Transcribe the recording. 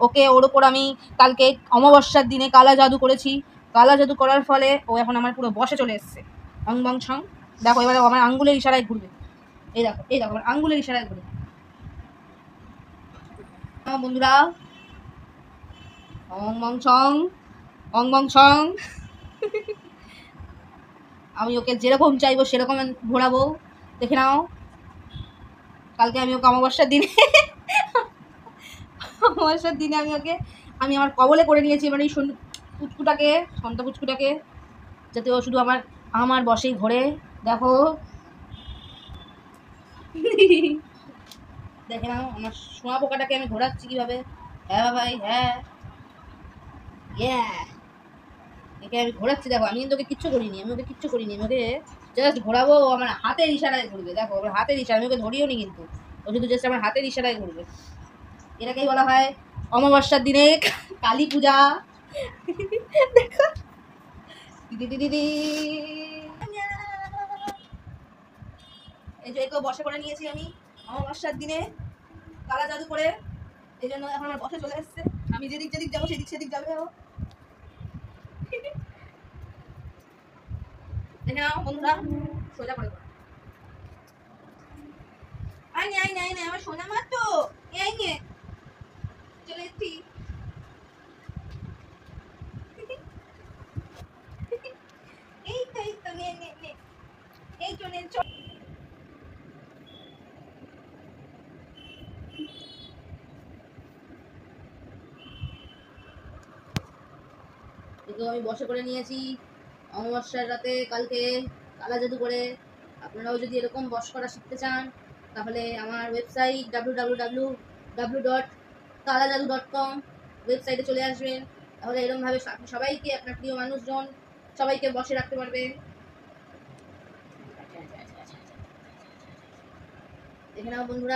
ওকে ওর ওপর আমি কালকে অমাবস্যার দিনে কালা জাদু করেছি। কালা জাদু করার ফলে ও এখন আমার পুরো বশে চলে এসছে। অং বং ছং। দেখো এবারে আমার আঙ্গুলের ইশারায় ঘুরবে। এই দেখো আমার আঙ্গুলের ইশারায় ঘুরবে। বন্ধুরা, অং বং ছং, অং বং ছং। আমি ওকে যেরকম চাইবো সেরকম ঘোরাবো। দেখে নাও, কালকে আমি ওকে অমাবস্যার দিনে আমি আমার কবলে করে নিয়েছি। এবার এই পুচকুটাকে, সন্তা পুচকুটাকে, যাতে ও শুধু আমার আমার বশেই ঘোরে। দেখো দেখে নাও আমার সোনা পোকাটাকে আমি ঘোরাচ্ছি কিভাবে। হ্যাঁ ভাই, হ্যাঁ, একে আমি ঘোরাচ্ছি। দেখো আমি কিন্তু ওকে কিচ্ছু করিনি, আমি ওকে জাস্ট ঘোরাবো। ও আমার হাতের ইশারায় ঘুরবে। দেখো আমার হাতের ইশারা, আমি ওকে ধরিও নি কিন্তু, ও শুধু জাস্ট আমার হাতের ইশারায় ঘুরবে। এটাকেই বলা হয় অমাবস্যার দিনে কালী পূজা। দেখো দিদি এই যে একেও বসে করে নিয়েছি আমি অমাবস্যার দিনে কালা জাদু করে। এই জন্য এখন আমার বসে চলে এসছে। আমি যেদিক যেদিক যাবো সেদিক যাবে ও। দেখে নাও বন্ধুরা, সোজা করে আই নে আমার সোনা মা তো এই নে চলে এসছি। এই তো নে এই চলে একেও আমি বসে করে নিয়েছি অমাবস্যার রাতে কালকে কালা জাদু করে। আপনারাও যদি এরকম বশ করা শিখতে চান তাহলে আমার ওয়েবসাইট www.kalajadu.com ওয়েবসাইটে চলে আসবেন। তাহলে এরকমভাবে আপনি সবাইকে, আপনার প্রিয় মানুষজন সবাইকে বসে রাখতে পারবেন। দেখে নাও বন্ধুরা।